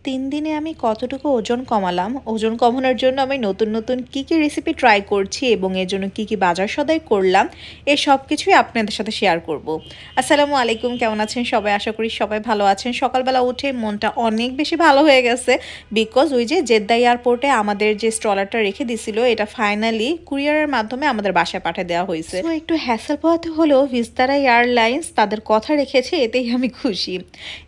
3 দিনে আমি কতটুকু ওজন কমালাম, ওজন কমানোর জন্য আমি নতুন নতুন কী রেসিপি ট্রাই করছি এবং এর জন্য কী বাজার সদাই করলাম, এই সব কিছুই আপনাদের সাথে শেয়ার করব। আসসালামু আলাইকুম, কেমন আছেন সবাই? আশা করি সবাই ভালো আছেন। সকালবেলা উঠে মনটা অনেক বেশি ভালো হয়ে গেছে, বিকজ ওই যে জেদ্দা এয়ারপোর্টে আমাদের যে স্ট্রলারটা রেখে দিছিল এটা ফাইনালি কুরিয়ারের মাধ্যমে আমাদের বাসায় পাঠিয়ে দেওয়া হয়েছে। তো একটু হ্যাসেল পোহাতে হলেও ভিস্তারা এয়ারলাইন্স তাদের কথা রেখেছে, এতেই আমি খুশি।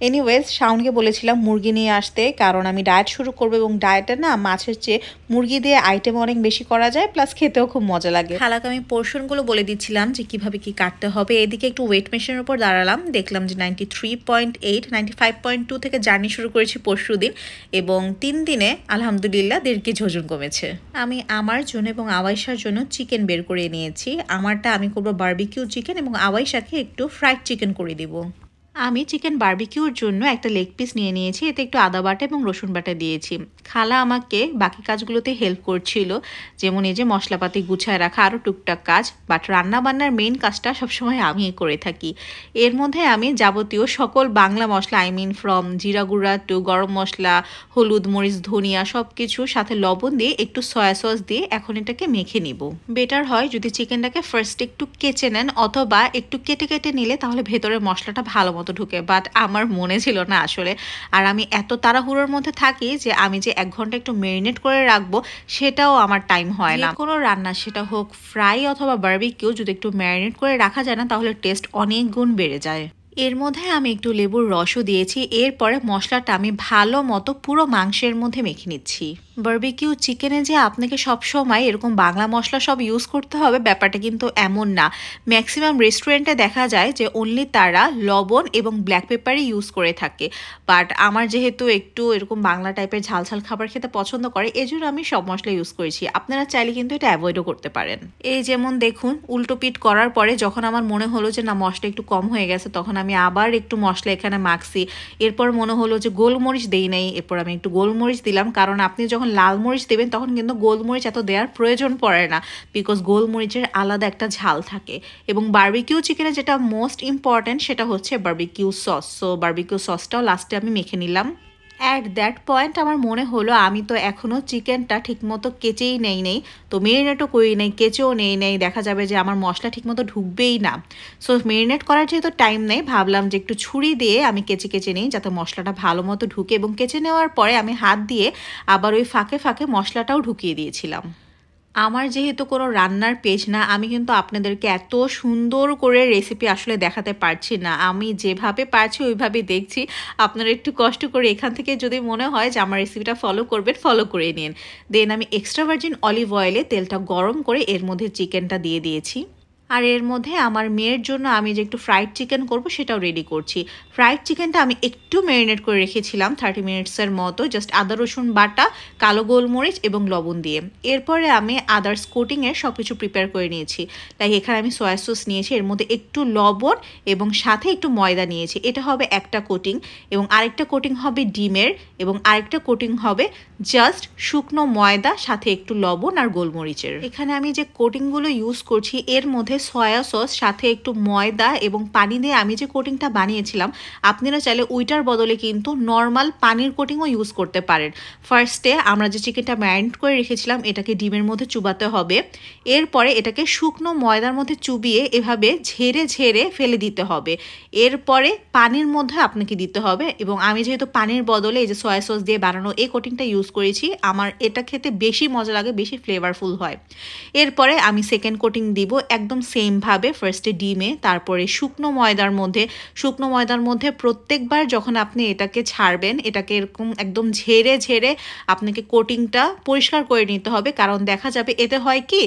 এনিওয়েজ, শাওনকে বলেছিলাম মুরগি নিয়ে আসতে, কারণ আমি ডায়েট শুরু করবো এবং ডায়েটে না মাছের চেয়ে মুরগি দিয়ে আইটেম অনেক বেশি করা যায়, প্লাস খেতেও খুব মজা লাগে। খালাকে আমি পোর্শনগুলো বলে দিচ্ছিলাম যে কিভাবে কি কাটতে হবে। এদিকে একটু ওয়েট মেশিনের উপর দাঁড়ালাম, দেখলাম যে 93.8 95.2 থেকে জার্নি শুরু করেছি পরশু দিন, এবং 3 দিনে আলহামদুলিল্লাহ 1.5 কেজি ওজন কমেছে। আমি আমার জন্য এবং আওয়াইশার জন্য চিকেন বের করে নিয়েছি। আমারটা আমি করবো বারবিকিউ চিকেন এবং আওয়াইশাকে একটু ফ্রাইড চিকেন করে দিব। আমি চিকেন বারবিকিউর জন্য একটা লেগ পিস নিয়ে নিয়েছি, এতে একটু আদা বাটা এবং রসুন বাটা দিয়েছি। খালা আমাকে বাকি কাজগুলোতে হেল্প করছিল, যেমন এই যে মশলাপাতি গুছায় রাখা, আরও টুকটাক কাজ, বাট রান্নাবান্নার মেইন কাজটা সবসময় আমি করে থাকি। এর মধ্যে আমি যাবতীয় সকল বাংলা মশলা, ফ্রম জিরা গুঁড়া টু গরম মশলা, হলুদ, মরিচ, ধনিয়া সব কিছু সাথে লবণ দিয়ে একটু সয়া সস দিয়ে এখন এটাকে মেখে নিব। বেটার হয় যদি চিকেনটাকে ফার্স্ট একটু কেচে নেন, অথবা একটু কেটে কেটে নিলে তাহলে ভেতরের মশলাটা ভালো মতো ঢুকে, বাট আমার মনে ছিল না আসলে। আর আমি এত তাড়াহুড়োর মধ্যে থাকি যে আমি যে 1 ঘন্টা একটু ম্যারিনেট করে রাখবো সেটাও আমার টাইম হয় না। কোনো রান্না, সেটা হোক ফ্রাই অথবা বারবিকিউ, যদি একটু ম্যারিনেট করে রাখা যায় না তাহলে টেস্ট অনেক গুণ বেড়ে যায়। এর মধ্যে আমি একটু লেবুর রসও দিয়েছি। এরপরে মশলাটা আমি ভালো মতো পুরো মাংসের মধ্যে মেখে নিচ্ছি। বারবিকিউ চিকেনে যে আপনাকে সবসময় এরকম বাংলা মশলা সব ইউজ করতে হবে ব্যাপারটা কিন্তু এমন না। ম্যাক্সিমাম রেস্টুরেন্টে দেখা যায় যে অনলি তারা লবণ এবং ব্ল্যাক পেপারই ইউজ করে থাকে, বাট আমার যেহেতু একটু এরকম বাংলা টাইপের ঝাল ঝাল খাবার খেতে পছন্দ করে, এজন্য আমি সব মশলা ইউজ করেছি। আপনারা চাইলে কিন্তু এটা অ্যাভয়েডও করতে পারেন। এই যেমন দেখুন, উল্টো পিট করার পরে যখন আমার মনে হলো যে না মশলা একটু কম হয়ে গেছে, তখন আমি আবার একটু মশলা এখানে মাখছি। এরপর মনে হলো যে গোলমরিচ দেই নাই, এরপর আমি একটু গোলমরিচ দিলাম, কারণ আপনি যখন লাল মরিচ দেবেন তখন কিন্তু গোলমরিচ এত দেওয়ার প্রয়োজন পড়ে না, বিকজ গোলমরিচের আলাদা একটা ঝাল থাকে। এবং বারবিকিউ চিকেনে যেটা মোস্ট ইম্পর্ট্যান্ট সেটা হচ্ছে বারবিকিউ সস। সো বারবিকিউ সসটাও লাস্টে আমি মেখে নিলাম। অ্যাট দ্যাট পয়েন্ট আমার মনে হলো আমি তো এখনও চিকেনটা ঠিকমতো কেচেই নেই, তো মেরিনেটও করি নেই, কেচেও নেই, দেখা যাবে যে আমার মশলা ঠিকমতো ঢুকবেই না। সো মেরিনেট করার যেহেতু টাইম নেই, ভাবলাম যে একটু ছুরি দিয়ে আমি কেচে নিই যাতে মশলাটা ভালো মতো ঢুকে, এবং কেচে নেওয়ার পরে আমি হাত দিয়ে আবার ওই ফাঁকে ফাঁকে মশলাটাও ঢুকিয়ে দিয়েছিলাম। আমার যেহেতু কোনো রান্নার পেজ না, আমি কিন্তু আপনাদেরকে এত সুন্দর করে রেসিপি আসলে দেখাতে পারছি না। আমি যেভাবে পারছি ওইভাবেই দেখছি। আপনারা একটু কষ্ট করে এখান থেকে যদি মনে হয় যে আমার রেসিপিটা ফলো করবেন, ফলো করে নিন। দেন আমি এক্সট্রা ভার্জিন অলিভ অয়েলে তেলটা গরম করে এর মধ্যে চিকেনটা দিয়ে দিয়েছি। আর এর মধ্যে আমার মেয়ের জন্য আমি যে একটু ফ্রাইড চিকেন করব সেটাও রেডি করছি। ফ্রাইড চিকেনটা আমি একটু ম্যারিনেট করে রেখেছিলাম 30 মিনিটসের মতো, জাস্ট আদা রসুন বাটা, কালো গোলমরিচ এবং লবণ দিয়ে। এরপরে আমি আদার্স কোটিংয়ের সব কিছু প্রিপেয়ার করে নিয়েছি। তাই এখানে আমি সয়া সস নিয়েছি, এর মধ্যে একটু লবণ এবং সাথে একটু ময়দা নিয়েছি। এটা হবে একটা কোটিং, এবং আরেকটা কোটিং হবে ডিমের, এবং আরেকটা কোটিং হবে জাস্ট শুকনো ময়দা সাথে একটু লবণ আর গোলমরিচের। এখানে আমি যে কোটিংগুলো ইউজ করছি এর মধ্যে সয়া সস সাথে একটু ময়দা এবং পানি দিয়ে আমি যে কোটিংটা বানিয়েছিলাম, আপনারা চাইলে ওইটার বদলে কিন্তু নর্মাল পানির কোটিংও ইউজ করতে পারেন। ফার্স্টে আমরা যে চিকেনটা ম্যারিনেট করে রেখেছিলাম এটাকে ডিমের মধ্যে চুবাতে হবে, এরপরে এটাকে শুকনো ময়দার মধ্যে চুবিয়ে এভাবে ঝেড়ে ঝেড়ে ফেলে দিতে হবে, এরপরে পানির মধ্যে আপনাকে দিতে হবে। এবং আমি যেহেতু পানির বদলে এই যে সয়া সস দিয়ে বানানো এই কোটিংটা ইউজ করেছি, আমার এটা খেতে বেশি মজা লাগে, বেশি ফ্লেভারফুল হয়। এরপরে আমি সেকেন্ড কোটিং দিব একদম সেমভাবে, ফার্স্টে ডিমে, তারপরে শুকনো ময়দার মধ্যে প্রত্যেকবার যখন আপনি এটাকে ছাড়বেন, এটাকে এরকম একদম ঝেড়ে ঝেড়ে আপনাকে কোটিংটা পরিষ্কার করে নিতে হবে, কারণ দেখা যাবে এতে হয় কি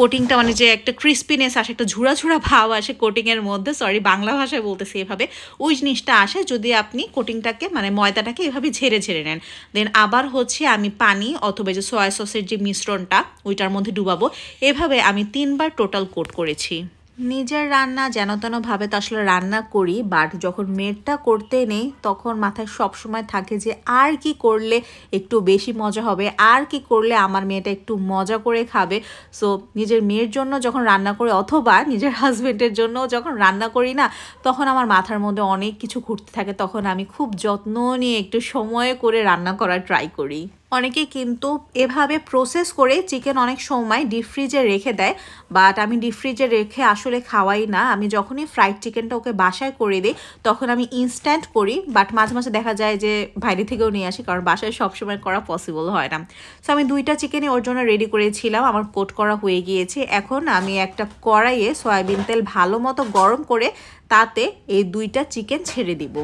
কোটিংটা মানে যে একটা ক্রিস্পিনেস আসে, একটা ঝুড়া ঝুড়া ভাব আসে কোটিংয়ের মধ্যে, সরি বাংলা ভাষায় বলতেছি এভাবে, ওই জিনিসটা আসে যদি আপনি কোটিংটাকে মানে ময়দাটাকে এভাবে ঝেড়ে ঝেড়ে নেন। দেন আবার হচ্ছে আমি পানি অথবা যে সয়া সসের যে মিশ্রণটা ওইটার মধ্যে ডুবাবো, এভাবে আমি 3 বার টোটাল কোট করেছি। নিজের রান্না যেন তেনভাবে তো আসলে রান্না করি, বাট যখন মেয়েরটা করতে নেই তখন মাথায় সবসময় থাকে যে আর কি করলে একটু বেশি মজা হবে, আর কি করলে আমার মেয়েটা একটু মজা করে খাবে। সো নিজের মেয়ের জন্য যখন রান্না করি অথবা নিজের হাজব্যান্ডের জন্য যখন রান্না করি না, তখন আমার মাথার মধ্যে অনেক কিছু ঘুরতে থাকে। তখন আমি খুব যত্ন নিয়ে একটু সময় করে রান্না করার ট্রাই করি। অনেকে কিন্তু এভাবে প্রসেস করে চিকেন অনেক সময় ডিপ ফ্রিজে রেখে দেয়, বাট আমি ডিপ ফ্রিজে রেখে আসলে খাওয়াই না। আমি যখনই ফ্রাইড চিকেনটা ওকে বাসায় করে দিই তখন আমি ইনস্ট্যান্ট করি, বাট মাঝে মাঝে দেখা যায় যে বাইরে থেকেও নিয়ে আসি, কারণ বাসায় সবসময় করা পসিবল হয় না। সো আমি 2টা চিকেনই ওর জন্য রেডি করেছিলাম, আমার কোট করা হয়ে গিয়েছে। এখন আমি একটা কড়াইয়ে সয়াবিন তেল ভালো মতো গরম করে তাতে এই 2টা চিকেন ছেড়ে দিব।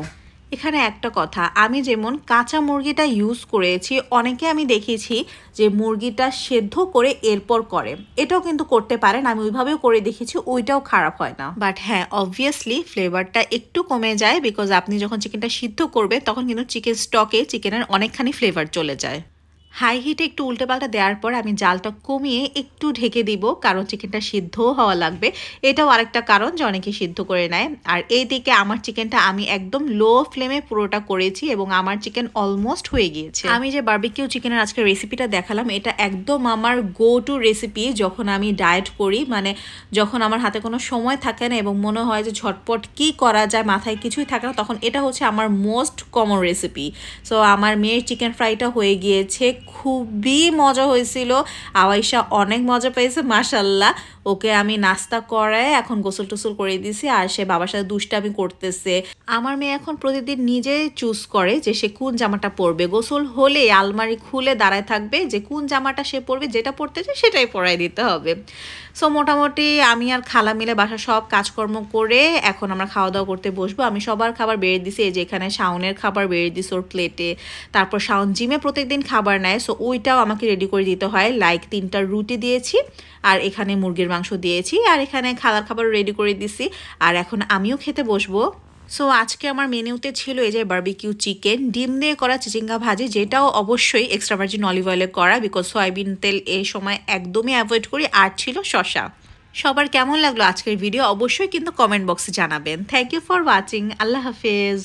এখানে একটা কথা, আমি যেমন কাঁচা মুরগিটা ইউজ করেছি, অনেকে আমি দেখেছি যে মুরগিটা সেদ্ধ করে এরপর করে, এটাও কিন্তু করতে পারেন। আমি ওইভাবেও করে দেখেছি, ওইটাও খারাপ হয় না। বাট হ্যাঁ, অবভিয়াসলি ফ্লেভারটা একটু কমে যায়, বিকজ আপনি যখন চিকেনটা সিদ্ধ করবেন তখন কিন্তু চিকেন স্টকে চিকেনের অনেকখানি ফ্লেভার চলে যায়। হাই হিটে একটু উল্টেপাল্টা দেওয়ার পর আমি জালটা কমিয়ে একটু ঢেকে দিব, কারণ চিকেনটা সিদ্ধও হওয়া লাগবে। এটাও আরেকটা কারণ যে অনেকে সিদ্ধ করে নেয়। আর এইদিকে আমার চিকেনটা আমি একদম লো ফ্লেমে পুরোটা করেছি এবং আমার চিকেন অলমোস্ট হয়ে গিয়েছে। আমি যে বারবিকিউ চিকেনের আজকে রেসিপিটা দেখালাম, এটা একদম আমার গো টু রেসিপি যখন আমি ডায়েট করি, মানে যখন আমার হাতে কোনো সময় থাকে না এবং মনে হয় যে ঝটপট কি করা যায়, মাথায় কিছুই থাকে না, তখন এটা হচ্ছে আমার মোস্ট কমন রেসিপি। সো আমার মেয়ের চিকেন ফ্রাইটা হয়ে গিয়েছে, খুবই মজা হয়েছিল। আওয়াইশা অনেক মজা পেয়েছে মাশাল্লাহ। ওকে আমি নাস্তা করায় এখন গোসল টোসল করে দিয়েছি, আর সে বাবার সাথে দুষ্টামি করতেছে। আমার মেয়ে এখন প্রতিদিন নিজে চুজ করে যে সে কোন জামাটা পরবে। গোসল হলে আলমারি খুলে দাঁড়ায় থাকবে যে কোন জামাটা সে পরবে, যেটা পরতে চায় সেটাই পরাই দিতে হবে। সো মোটামুটি আমি আর খালা মিলে বাসার সব কাজকর্ম করে এখন আমরা খাওয়া দাওয়া করতে বসবো। আমি সবার খাবার বেড়ে দিছি, এই যে এখানে শাওনের খাবার বেড়ে দিছি ওর প্লেটে। তারপর শাওন জিমে প্রত্যেকদিন খাবার নেয়, সো ওইটাও আমাকে রেডি করে দিতে হয়। লাইক 3টা রুটি দিয়েছি, আর এখানে মুরগির মাংস দিয়েছি, আর এখানে খালার খাবার রেডি করে দিছি। আর এখন আমিও খেতে বসবো। সো আজকে আমার মেনুতে ছিল এই যে বারবিকিউ চিকেন, ডিম দিয়ে করা চিচিঙ্গা ভাজি, যেটাও অবশ্যই এক্সট্রা ভার্জিন অলিভ অয়েলে করা, বিকজ সয়াবিন তেল এই সময় একদমই অ্যাভয়েড করি। আর ছিল শসা। সবার কেমন লাগলো আজকের ভিডিও অবশ্যই কিন্তু কমেন্ট বক্সে জানাবেন। Thank you for watching. আল্লাহ হাফেজ।